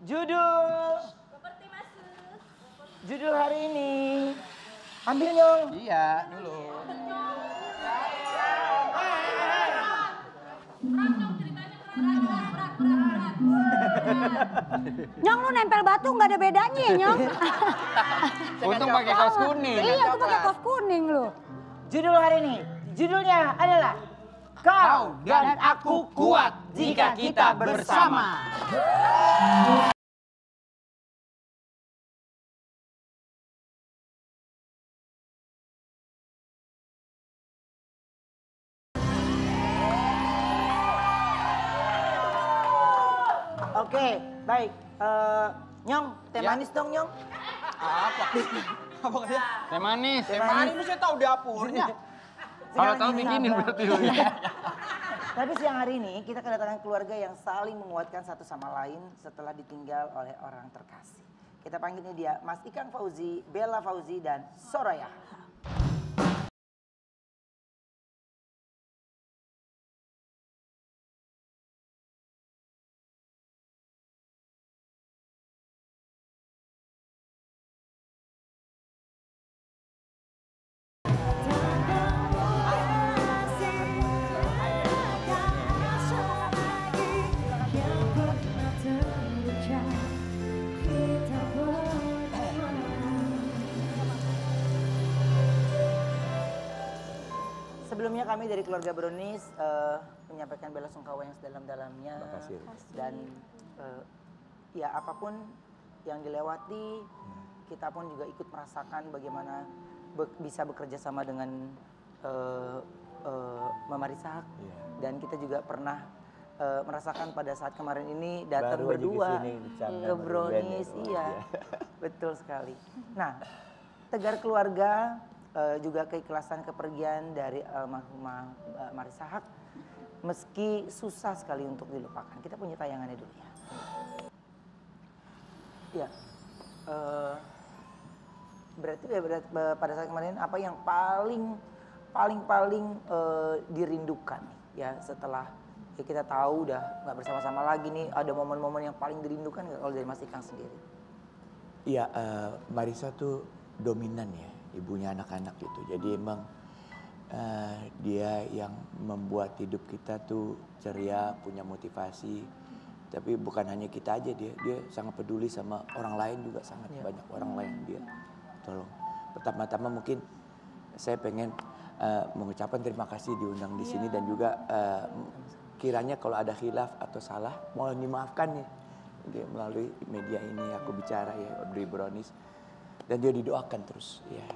Judul. Properti masuk. Judul hari ini. Ambil Nyong. Iya, dulu. Nyong, lu nempel batu nggak ada bedanya ya Nyong? Untung pakai kaos kuning. Iya, tuh pakai kaos kuning lu. Judul hari ini. Judulnya adalah Kau dan Aku Kuat Jika Kita Bersama. Oke, baik. Nyong, teh Ya. manis dong Nyong. Apa? Apa dia? Teh manis. Teh manis. Ini saya tahu dapurnya. Kalau Sekarang tahu ini bikinin sabar. berarti lu. Tapi siang hari ini kita kedatangan keluarga yang saling menguatkan satu sama lain setelah ditinggal oleh orang terkasih. Kita panggil ini dia Mas Ikang Fauzi, Bella Fauzi, dan Soraya. Sebelumnya kami dari keluarga Brownies menyampaikan bela sungkawa yang sedalam-dalamnya. Dan ya apapun yang dilewati, kita pun juga ikut merasakan bagaimana bisa bekerja sama dengan Mama Risa. Dan kita juga pernah merasakan pada saat kemarin ini datang berdua ke Brownies. Iya, betul sekali. Nah, tegar keluarga, juga keikhlasan kepergian dari almarhumah Marisa Haq, meski susah sekali untuk dilupakan. Kita punya tayangannya dulu ya. Ya, berarti pada saat kemarin apa yang paling dirindukan ya setelah ya kita tahu udah nggak bersama-sama lagi nih, ada momen-momen yang paling dirindukan kalau dari Mas Ikang sendiri? Iya, Marisa tuh dominan ya, ibunya anak-anak gitu. Jadi emang dia yang membuat hidup kita tuh ceria, punya motivasi. Tapi bukan hanya kita aja, dia sangat peduli sama orang lain juga, sangat banyak orang lain dia tolong. Pertama-tama mungkin saya pengen mengucapkan terima kasih diundang di sini dan juga kiranya kalau ada khilaf atau salah mohon dimaafkan ya. Dia melalui media ini aku bicara ya, Audrey Brownies, dan dia didoakan terus ya.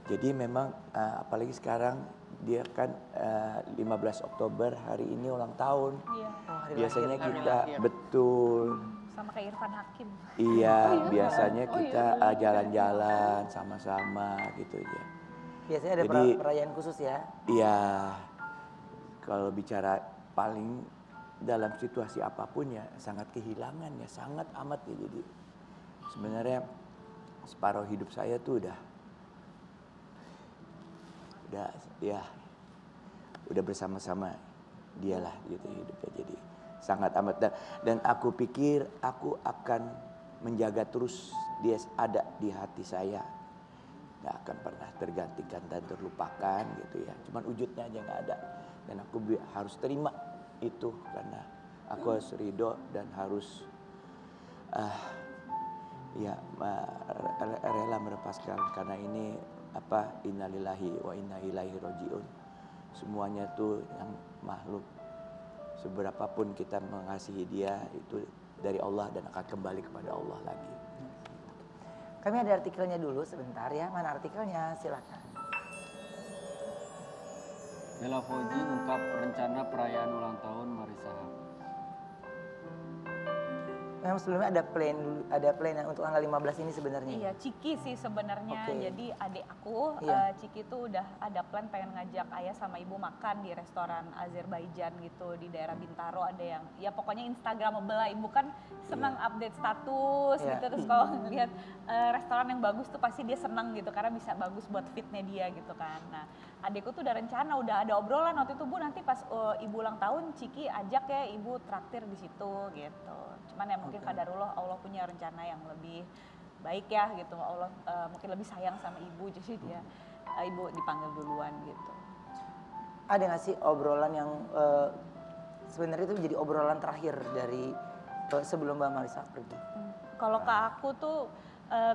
Jadi memang apalagi sekarang dia kan 15 Oktober hari ini ulang tahun. Iya. Biasanya kita betul. Sama kayak Irfan Hakim. Iya, biasanya kita jalan-jalan sama-sama gitu ya. Biasanya ada Jadi, perayaan khusus ya? Iya, kalau bicara paling dalam situasi apapun ya sangat kehilangan ya, sangat amat ya. Jadi sebenarnya separuh hidup saya tuh udah bersama-sama dialah gitu hidupnya. Jadi sangat amat dan aku pikir aku akan menjaga terus dia ada di hati saya, nggak akan pernah tergantikan dan terlupakan gitu ya. Cuman wujudnya aja nggak ada dan aku harus terima itu karena aku harus ridho dan harus rela melepaskan karena ini innalillahi wa inna ilaihi rojiun. Semuanya tuh yang makhluk seberapapun kita mengasihi dia itu dari Allah dan akan kembali kepada Allah lagi. Kami ada artikelnya dulu sebentar ya. Mana artikelnya? Silakan. Bella Fauzi ungkap rencana perayaan ulang tahun Marisa Haq. Memang sebelumnya ada plan untuk tanggal 15 ini sebenarnya. Iya, Ciki sih sebenarnya. Oke. Jadi adik aku, Iya. Ciki tuh udah ada plan pengen ngajak ayah sama ibu makan di restoran Azerbaijan gitu di daerah Bintaro. Ada yang, ya pokoknya Instagramable lah. Ibu kan senang update status Iya. gitu. Terus kalau ngeliat restoran yang bagus tuh pasti dia senang gitu. Karena bisa bagus buat fitnya dia gitu kan. Nah, adikku tuh udah rencana, udah ada obrolan waktu itu, Bu nanti pas ibu ulang tahun Ciki ajak ya ibu traktir di situ gitu. Cuman emang mungkin kadarullah Allah punya rencana yang lebih baik ya gitu, Allah mungkin lebih sayang sama ibu, jadi dia ibu dipanggil duluan gitu. Ada nggak sih obrolan yang sebenarnya itu jadi obrolan terakhir dari sebelum Mbak Marissa pergi? Kalau ke aku tuh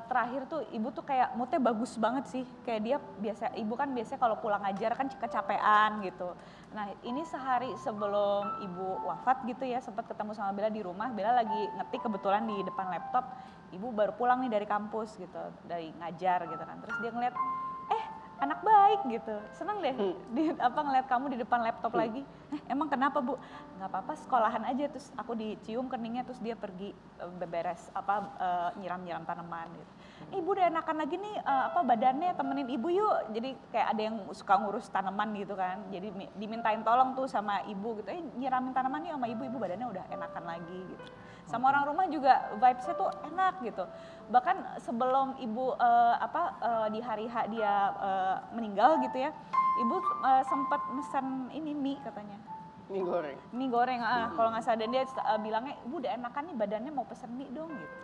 terakhir tuh ibu tuh kayak moodnya bagus banget sih, kayak dia ibu kan biasanya kalau pulang ngajar kan kecapean gitu. Nah ini sehari sebelum ibu wafat gitu ya, sempat ketemu sama Bella di rumah, Bella lagi ngetik kebetulan di depan laptop, ibu baru pulang nih dari kampus gitu, dari ngajar gitu kan, terus dia ngeliat anak baik gitu, seneng deh ngeliat kamu di depan laptop lagi. Emang kenapa Bu? Nggak apa-apa, sekolahan aja. Terus aku dicium keningnya, terus dia pergi beberes nyiram-nyiram tanaman gitu. Ibu udah enakan lagi nih badannya, temenin ibu yuk. Jadi kayak ada yang suka ngurus tanaman gitu kan, jadi dimintain tolong tuh sama ibu gitu, nyiramin tanaman yuk sama ibu badannya udah enakan lagi gitu. Sama orang rumah juga vibes-nya tuh enak gitu. Bahkan sebelum ibu di hari H dia meninggal gitu ya, ibu sempat pesan ini mie katanya. Mie goreng. Mie goreng, kalau nggak salah, dan dia bilangnya, ibu udah enakan nih badannya, mau pesen mie dong gitu.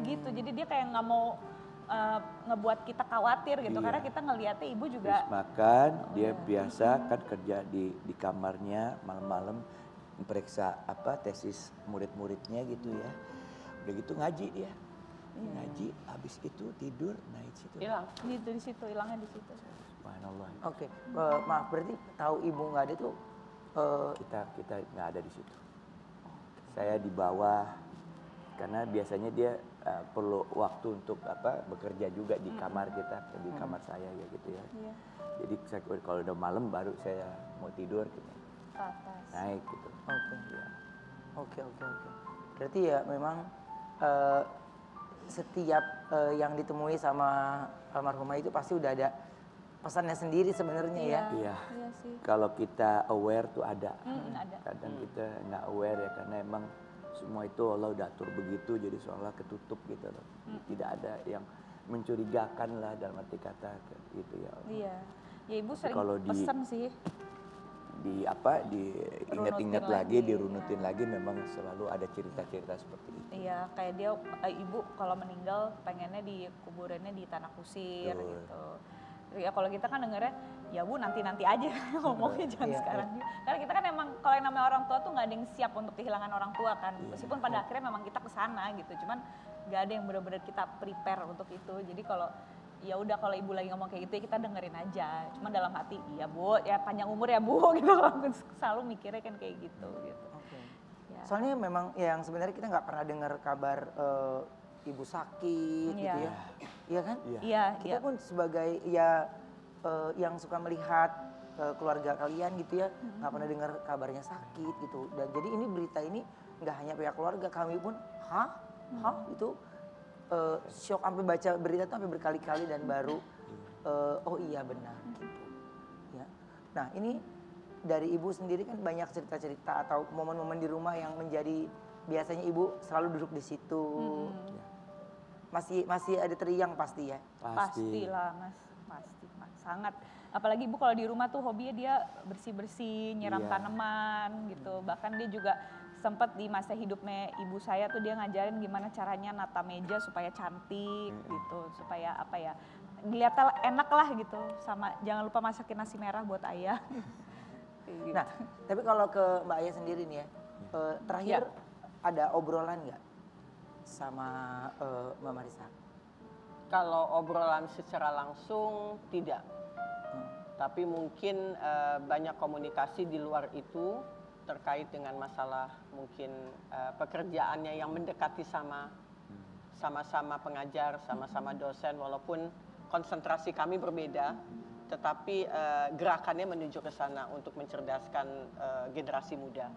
Gitu, jadi dia kayak nggak mau ngebuat kita khawatir gitu, karena kita ngeliatnya ibu juga. Terus makan, dia biasa kan kerja di kamarnya malam-malam, periksa tesis murid-muridnya gitu ya. Udah gitu ngaji dia. Ngaji, habis itu tidur, nah di situ. Hilang. Di situ, hilangnya di situ. Subhanallah. Oke, maaf berarti tahu ibu nggak ada tuh Kita nggak ada di situ. Saya di bawah, karena biasanya dia perlu waktu untuk bekerja juga di kamar kita, di kamar saya ya gitu ya. Iya. Jadi kalau udah malam baru saya mau tidur gitu. Atas. Naik gitu. Oke. Berarti ya memang setiap yang ditemui sama almarhumah itu pasti udah ada pesannya sendiri sebenarnya ya. Iya. Iya sih. Kalau kita aware tuh ada. Ada. Kadang kita nggak aware ya, karena emang semua itu Allah udah atur begitu, jadi seolah ketutup gitu loh. Tidak ada yang mencurigakan lah dalam arti kata gitu ya. Iya. Ya ibu sering kalau pesen sih. Diingat-ingat lagi, dirunutin lagi, memang selalu ada cerita-cerita seperti itu. Iya, kayak dia ibu kalau meninggal pengennya dikuburannya di tanah kusir gitu. Ya kalau kita kan dengernya, ya Bu nanti-nanti aja ngomongnya, jangan sekarang. Karena kita kan emang kalau yang namanya orang tua tuh nggak ada yang siap untuk kehilangan orang tua kan. Meskipun pada akhirnya memang kita kesana gitu, cuman nggak ada yang benar-benar kita prepare untuk itu. Jadi kalau ya udah, kalau ibu lagi ngomong kayak gitu ya kita dengerin aja. Cuma dalam hati, iya Bu, ya panjang umur ya Bu gitu. Aku selalu mikirnya kan kayak gitu. Ya. Soalnya memang yang sebenarnya kita nggak pernah dengar kabar ibu sakit gitu ya. Iya kan? Iya. Kita pun sebagai yang suka melihat keluarga kalian gitu ya, nggak pernah dengar kabarnya sakit gitu. Dan jadi ini berita ini nggak hanya pihak keluarga, kami pun itu shock, sampai baca berita tuh sampai berkali-kali dan baru oh iya benar gitu. Ya. Nah ini dari ibu sendiri kan banyak cerita-cerita atau momen-momen di rumah yang menjadi biasanya ibu selalu duduk di situ. Masih ada teriang pasti ya? Pastilah Mas, pasti Mas, sangat. Apalagi ibu kalau di rumah tuh hobinya dia bersih-bersih, nyiram tanaman gitu. Bahkan dia juga sempat di masa hidupnya ibu saya tuh dia ngajarin gimana caranya nata meja supaya cantik gitu, supaya dilihat enak lah gitu. Sama jangan lupa masakin nasi merah buat ayah. Gitu. Nah, tapi kalau ke Mbak Ayah sendiri nih ya, terakhir ada obrolan nggak sama Mbak Marissa? Kalau obrolan secara langsung tidak, tapi mungkin banyak komunikasi di luar itu terkait dengan masalah mungkin pekerjaannya yang mendekati sama-sama pengajar, sama-sama dosen, walaupun konsentrasi kami berbeda, tetapi gerakannya menuju ke sana untuk mencerdaskan generasi muda.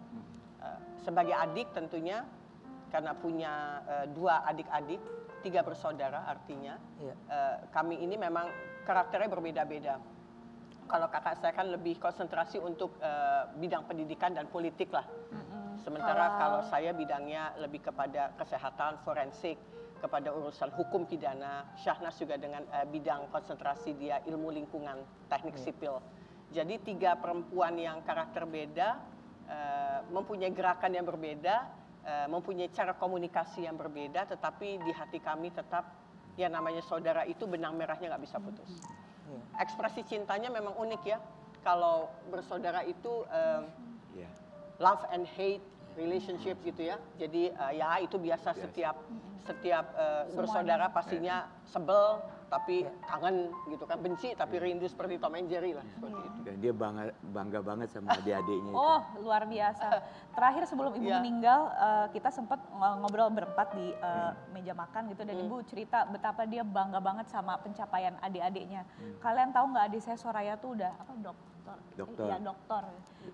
Sebagai adik tentunya, karena punya 2 adik-adik, 3 bersaudara artinya, kami ini memang karakternya berbeda-beda. Kalau kakak saya kan lebih konsentrasi untuk bidang pendidikan dan politik lah. Sementara kalau saya bidangnya lebih kepada kesehatan, forensik, kepada urusan hukum pidana. Syahnas juga dengan bidang konsentrasi dia ilmu lingkungan, teknik sipil. Jadi 3 perempuan yang karakter beda, mempunyai gerakan yang berbeda, mempunyai cara komunikasi yang berbeda, tetapi di hati kami tetap ya namanya saudara itu benang merahnya nggak bisa putus. Ekspresi cintanya memang unik ya. Kalau bersaudara itu love and hate relationship gitu ya. Jadi ya itu biasa setiap bersaudara pastinya sebel tapi kangen gitu kan, benci tapi rindu seperti Tom and Jerry lah seperti itu. Dan dia bangga banget sama adik-adiknya itu. Oh, luar biasa. Terakhir sebelum ibu meninggal, kita sempat ngobrol berempat di meja makan gitu, dan ibu cerita betapa dia bangga banget sama pencapaian adik-adiknya. Kalian tahu nggak, adik saya Soraya tuh udah dokter. Iya, dokter.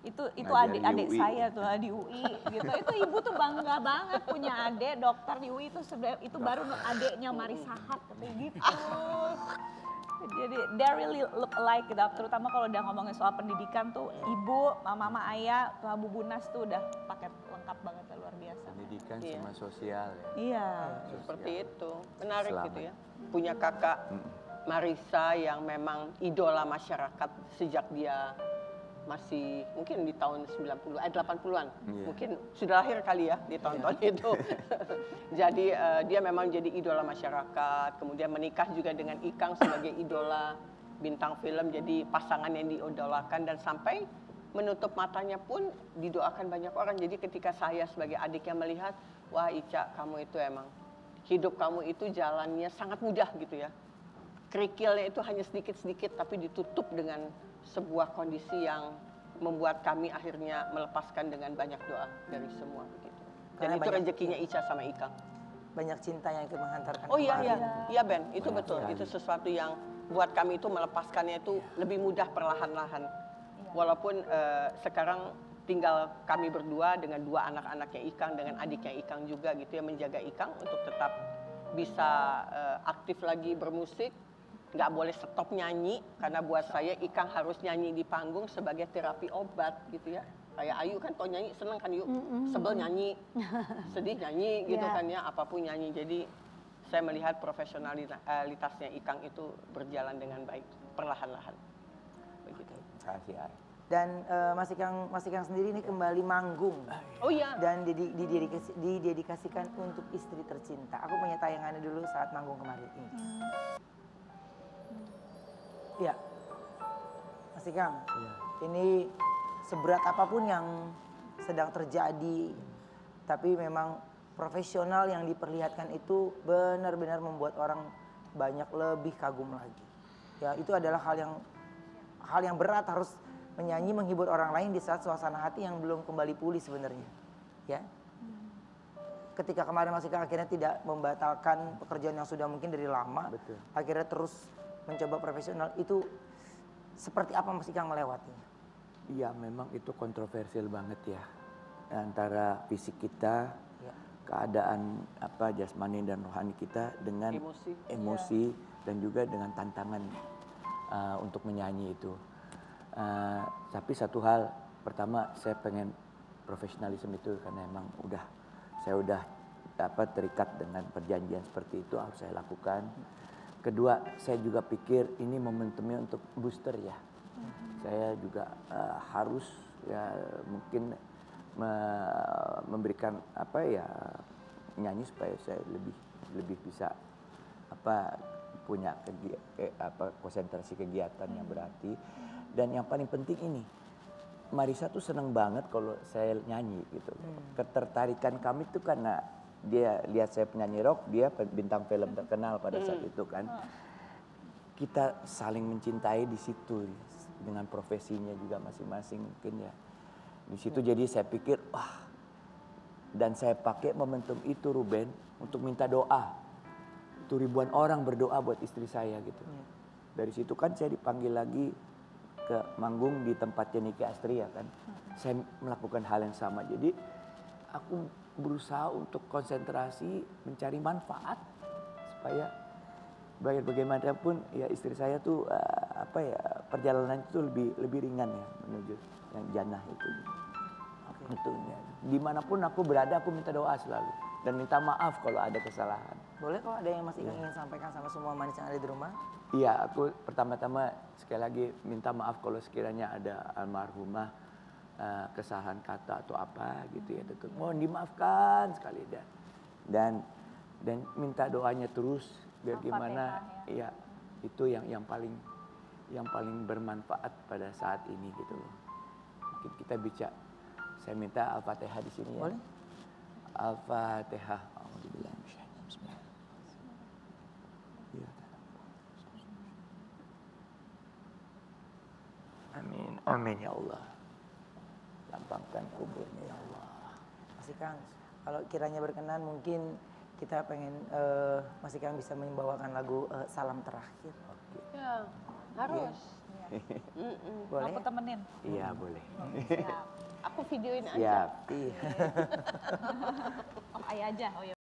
Itu adik-adik saya tuh di UI gitu. Itu ibu tuh bangga banget punya adik dokter di UI, itu baru adiknya Marissa Hart katanya gitu. Jadi they really look alike gitu. Terutama kalau udah ngomongin soal pendidikan tuh, ibu, mama ayah, Bu Bunas tuh udah paket lengkap banget, luar biasa. Pendidikan sama sosial ya. Iya. Seperti itu. Menarik gitu ya. Punya kakak Marissa yang memang idola masyarakat sejak dia masih mungkin di tahun 80-an. Mungkin sudah lahir kali ya di tahun-tahun itu. Jadi dia memang jadi idola masyarakat, kemudian menikah juga dengan Ikang sebagai idola bintang film, jadi pasangan yang diidolakan, dan sampai menutup matanya pun didoakan banyak orang. Jadi ketika saya sebagai adiknya melihat, wah Ica, kamu itu emang hidup kamu itu jalannya sangat mudah gitu ya. Kerikilnya itu hanya sedikit-sedikit tapi ditutup dengan sebuah kondisi yang membuat kami akhirnya melepaskan dengan banyak doa dari semua begitu. Dan itu rezekinya Ica sama Ikang. Banyak cinta yang ikut menghantarkan. Oh iya Ben, itu betul. Itu sesuatu yang buat kami itu melepaskannya itu lebih mudah perlahan-lahan. Walaupun sekarang tinggal kami berdua dengan dua anak-anaknya Ikang, dengan adiknya Ikang juga gitu ya, menjaga Ikang untuk tetap bisa aktif lagi bermusik. Nggak boleh stop nyanyi, karena buat saya Ikang harus nyanyi di panggung sebagai terapi obat gitu ya. Kayak Ayu kan kalau nyanyi seneng kan, yuk sebel nyanyi, sedih nyanyi gitu kan ya, apapun nyanyi. Jadi saya melihat profesionalitasnya Ikang itu berjalan dengan baik, perlahan-lahan. Begitu. Terima kasih. Dan Mas Ikang sendiri ini kembali manggung. Oh iya. Dan didedikasikan untuk istri tercinta. Aku punya tayangannya dulu saat manggung kemarin ini. Ya, Mas Ikang, ini seberat apapun yang sedang terjadi, tapi memang profesional yang diperlihatkan itu benar-benar membuat orang banyak lebih kagum lagi. Ya, itu adalah hal yang berat, harus menyanyi menghibur orang lain di saat suasana hati yang belum kembali pulih sebenarnya. Ya. Ketika kemarin Mas Ikang akhirnya tidak membatalkan pekerjaan yang sudah mungkin dari lama, akhirnya terus mencoba profesional, itu seperti apa Mas Ikang melewatinya? Iya, memang itu kontroversial banget ya, antara fisik kita, keadaan jasmani dan rohani kita dengan emosi dan juga dengan tantangan untuk menyanyi itu. Tapi satu hal, pertama saya pengen profesionalisme itu karena emang saya udah terikat dengan perjanjian seperti itu, harus saya lakukan. Kedua, saya juga pikir ini momentumnya untuk booster ya. Saya juga harus ya mungkin memberikan nyanyi supaya saya lebih bisa punya konsentrasi kegiatan yang berarti. Dan yang paling penting ini, Marissa tuh seneng banget kalau saya nyanyi gitu. Ketertarikan kami tuh karena dia lihat saya penyanyi rock, dia bintang film terkenal pada saat itu kan. Kita saling mencintai di situ dengan profesinya juga masing-masing mungkin ya. Di situ jadi saya pikir dan saya pakai momentum itu Ruben untuk minta doa. Itu ribuan orang berdoa buat istri saya gitu. Dari situ kan saya dipanggil lagi ke manggung di tempatnya Niki Astria kan. Saya melakukan hal yang sama. Jadi aku berusaha untuk konsentrasi mencari manfaat supaya bagaimanapun ya istri saya tuh perjalanan itu lebih ringan ya menuju yang jannah itu. Tentunya. Dimanapun aku berada aku minta doa selalu dan minta maaf kalau ada kesalahan. Boleh kalau ada yang Mas Ikang ingin sampaikan sama semua manis yang ada di rumah? Iya, aku pertama-tama sekali lagi minta maaf kalau sekiranya ada almarhumah kesalahan kata atau apa gitu ya. Tentu mohon dimaafkan sekali dan minta doanya terus biar gimana ya itu yang paling bermanfaat pada saat ini gitu loh. Mungkin kita bicara, saya minta Al-Fatihah di sini ya. Boleh. Al-Fatihah. Alhamdulillah. Bismillah. Amin. Amin ya Allah. Lapangkan kuburnya ya Allah. Masih Kang, kalau kiranya berkenan mungkin kita pengen Masih Kang bisa membawakan lagu Salam Terakhir. Ya, harus. Boleh? Aku temenin. Iya boleh. Siap. Aku videoin aja. Siap. Iya. Oh, ayah aja. Oh, ya.